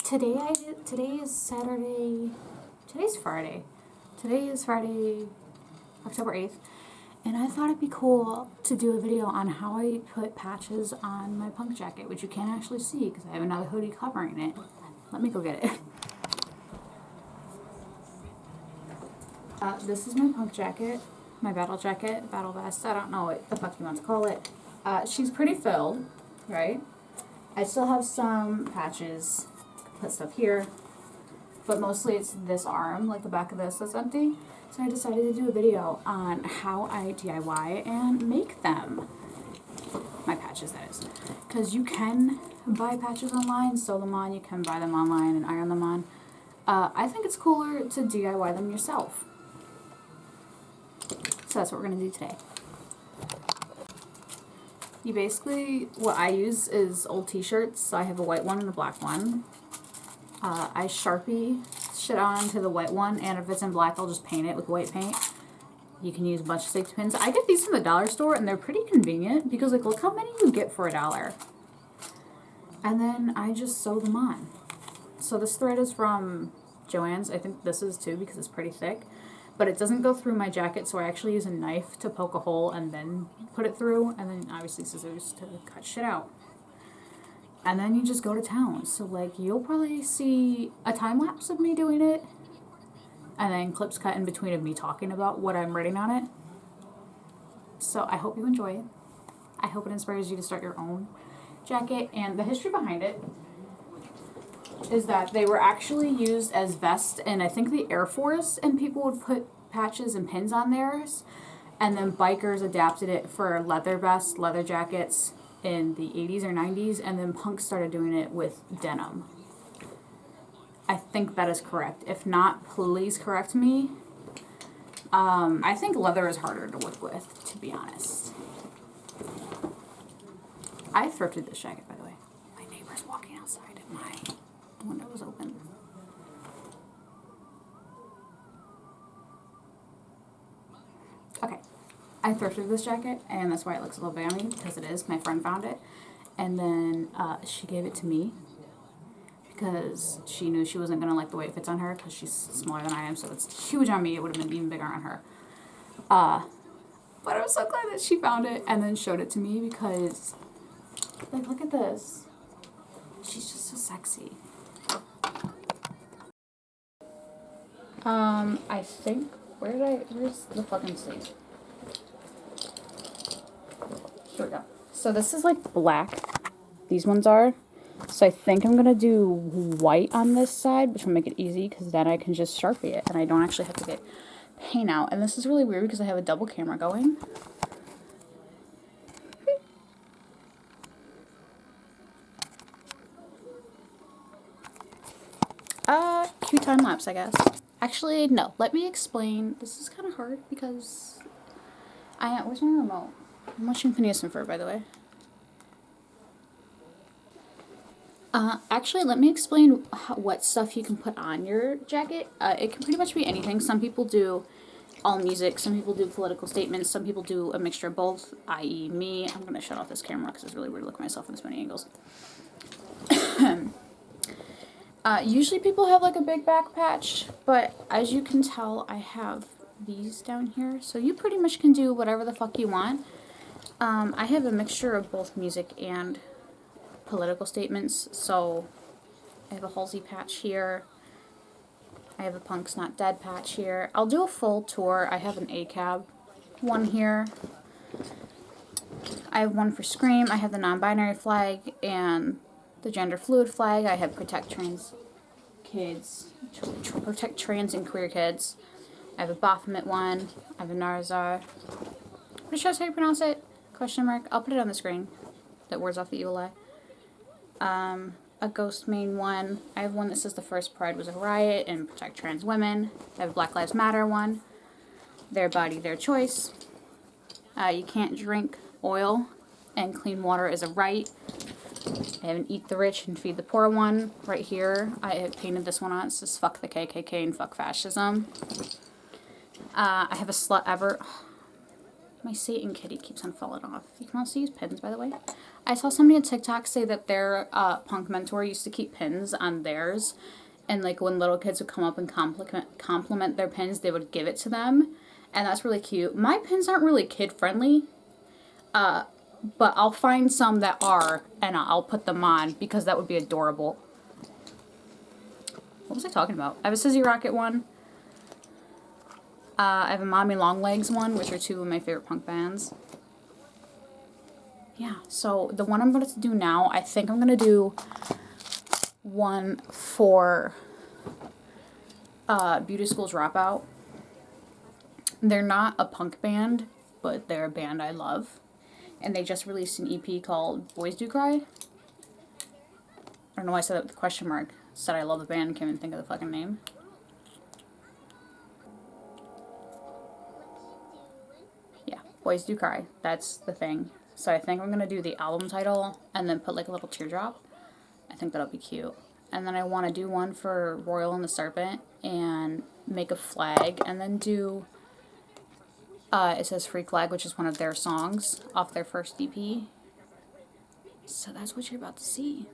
Today is Saturday. Today's Friday. Today is Friday, October 8th. And I thought it'd be cool to do a video on how I put patches on my punk jacket, which you can't actually see because I have another hoodie covering it. Let me go get it. This is my punk jacket, my battle jacket, battle vest, I don't know what the fuck you want to call it. She's pretty filled, right? I still have some patches, put stuff here, but mostly it's this arm, like the back of this, that's empty. So I decided to do a video on how I DIY and make them. My patches, that is. Because you can buy patches online, sew them on, you can buy them online and iron them on. I think it's cooler to DIY them yourself. So that's what we're going to do today. You basically, what I use is old t-shirts. So I have a white one and a black one. I Sharpie shit onto the white one, and if it's in black, I'll just paint it with white paint. You can use a bunch of safety pins. I get these from the dollar store, and they're pretty convenient because, like, look how many you get for $1. And then I just sew them on. So this thread is from Joann's. I think this is too because it's pretty thick. But it doesn't go through my jacket, so I actually use a knife to poke a hole and then put it through, and then obviously scissors to cut shit out. And then you just go to town. So, like, you'll probably see a time lapse of me doing it, and then clips cut in between of me talking about what I'm writing on it. So I hope you enjoy it. I hope it inspires you to start your own jacket. And the history behind it is that they were actually used as vests in, I think, the Air Force, and people would put patches and pins on theirs, and then bikers adapted it for leather vests, leather jackets in the 80s or 90s, and then punks started doing it with denim. I think that is correct. If not, please correct me. I think leather is harder to work with, to be honest. I thrifted this jacket, by the way. My neighbor's walking outside and my window was open. Okay, I thrifted this jacket, and that's why it looks a little bammy, because it is. My friend found it, and then she gave it to me because she knew she wasn't going to like the way it fits on her, because she's smaller than I am, so it's huge on me. It would have been even bigger on her. But I'm so glad that she found it and then showed it to me, because, like, look at this. She's just so sexy. I think, where's the fucking sleeve? Here we go. So this is like black. These ones are. So I think I'm gonna do white on this side, which will make it easy, because then I can just Sharpie it, and I don't actually have to get paint out. And this is really weird because I have a double camera going. Cute time lapse, I guess. Actually, no. Let me explain. This is kind of hard because where's my remote? I'm watching Phineas and Ferb, by the way. Actually, let me explain what stuff you can put on your jacket. It can pretty much be anything. Some people do all music. Some people do political statements. Some people do a mixture of both, i.e. me. I'm going to shut off this camera because it's really weird to look at myself in this many angles. Usually people have like a big back patch, but as you can tell, I have these down here. So you pretty much can do whatever the fuck you want. I have a mixture of both music and political statements. So I have a Halsey patch here. I have a Punk's Not Dead patch here. I'll do a full tour. I have an ACAB one here. I have one for Scream. I have the non-binary flag and the gender fluid flag. I have protect trans kids, protect trans and queer kids. I have a Baphomet one. I have a Narazar. Pretty sure that's how you pronounce it. Question mark. I'll put it on the screen. That wards off the evil eye. A Ghost Main one. I have one that says the first Pride was a riot and protect trans women. I have a Black Lives Matter one. Their body, their choice. You can't drink oil and clean water is a right. I have an Eat the Rich and Feed the Poor one right here. I have painted this one on. It says fuck the KKK and fuck fascism. I have a Slut Ever. My Satan kitty keeps on falling off. You can also use pins, by the way. I saw somebody on TikTok say that their punk mentor used to keep pins on theirs, and like when little kids would come up and compliment their pins, they would give it to them, and that's really cute. My pins aren't really kid friendly, but I'll find some that are, and I'll put them on because that would be adorable. What was I talking about? I have a Sizzy Rocket one. I have a Mommy Longlegs one, which are two of my favorite punk bands. Yeah, so the one I'm going to do now, I think I'm going to do one for Beauty School Dropout. They're not a punk band, but they're a band I love. And they just released an EP called Boys Do Cry. I don't know why I said that with a question mark. Said I love the band, can't even think of the fucking name. Yeah, Boys Do Cry. That's the thing. So I think I'm going to do the album title and then put like a little teardrop. I think that'll be cute. And then I want to do one for Royal and the Serpent and make a flag and then do, it says Freak Flag, which is one of their songs off their first EP. So that's what you're about to see.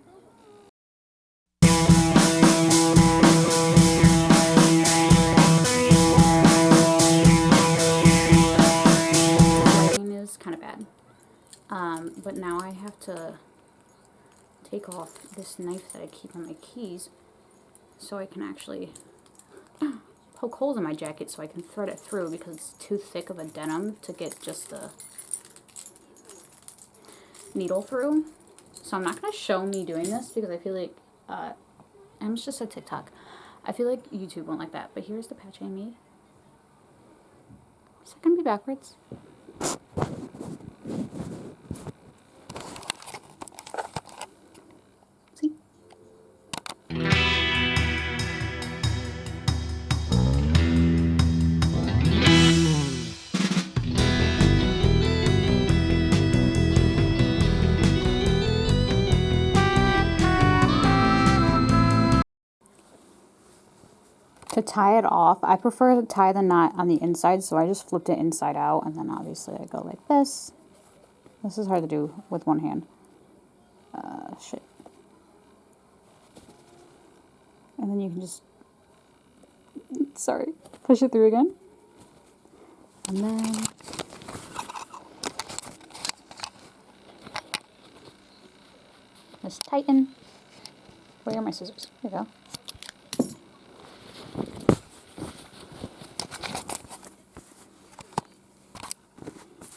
Lighting is kind of bad. But now I have to take off this knife that I keep on my keys so I can actually poke holes in my jacket so I can thread it through because it's too thick of a denim to get just the needle through. So I'm not going to show me doing this because I feel like, I almost just said TikTok. I feel like YouTube won't like that, but here's the patch I made. Is that going to be backwards? See? To tie it off, I prefer to tie the knot on the inside, so I just flipped it inside out, and then obviously I go like this. This is hard to do with one hand. Shit. And then you can just, sorry, push it through again. And then just tighten. Where are my scissors? Here we go.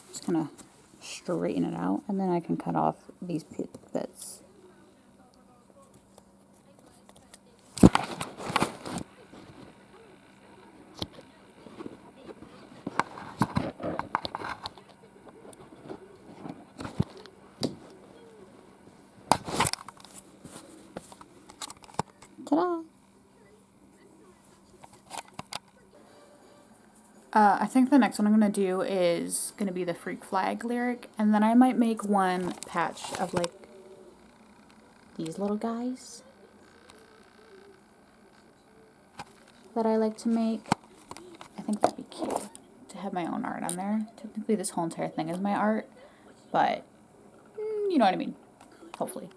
Just kind of straighten it out, and then I can cut off these bits. Ta-da! I think the next one I'm going to do is going to be the Freak Flag lyric, and then I might make one patch of like these little guys that I like to make. I think that'd be cute to have my own art on there. Technically this whole entire thing is my art, but you know what I mean, hopefully.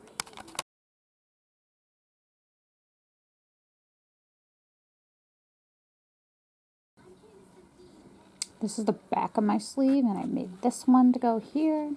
This is the back of my sleeve, and I made this one to go here.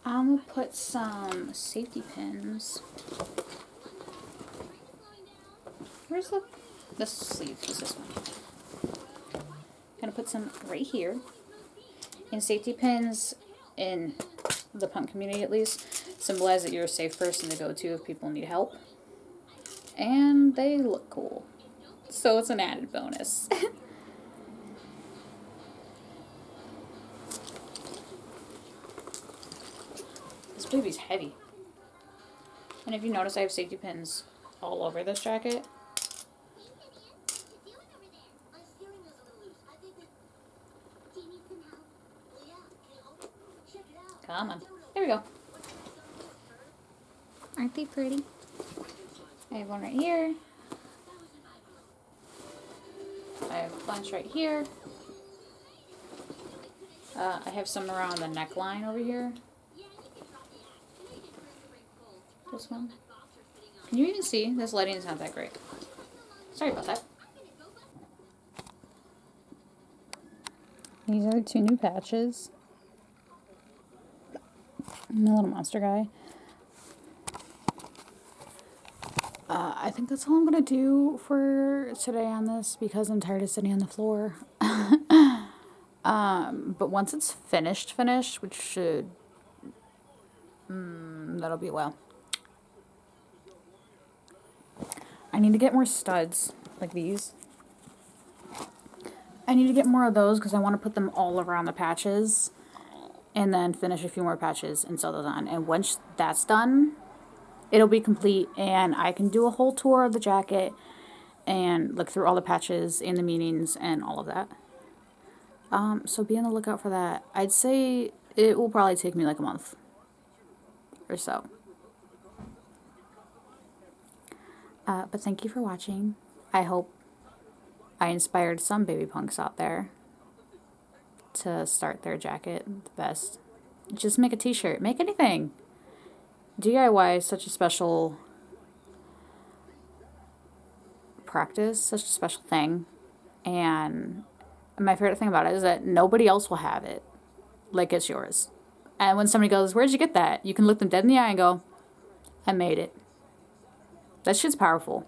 I'm gonna put some safety pins. Where's the This sleeve is this one. Gonna put some right here. And safety pins, in the punk community at least, symbolize that you're a safe person to go to if people need help. And they look cool. So it's an added bonus. This baby's heavy. And if you notice, I have safety pins all over this jacket. Come on. There we go. Aren't they pretty? I have one right here. I have a bunch right here. I have some around the neckline over here. This one. Can you even see? This lighting is not that great. Sorry about that. These are the 2 new patches. My little monster guy. I think that's all I'm going to do for today on this because I'm tired of sitting on the floor. But once it's finished, which should... that'll be a while. I need to get more studs, like these. I need to get more of those because I want to put them all around the patches. And then finish a few more patches and sew those on. And once that's done, it'll be complete. And I can do a whole tour of the jacket and look through all the patches and the meanings and all of that. So be on the lookout for that. I'd say it will probably take me like a month or so. But thank you for watching. I hope I inspired some baby punks out there to start their jacket the best. Just make a t-shirt. Make anything. DIY is such a special practice, such a special thing. And my favorite thing about it is that nobody else will have it like it's yours. And when somebody goes, "Where'd you get that?" you can look them dead in the eye and go, "I made it." That shit's powerful.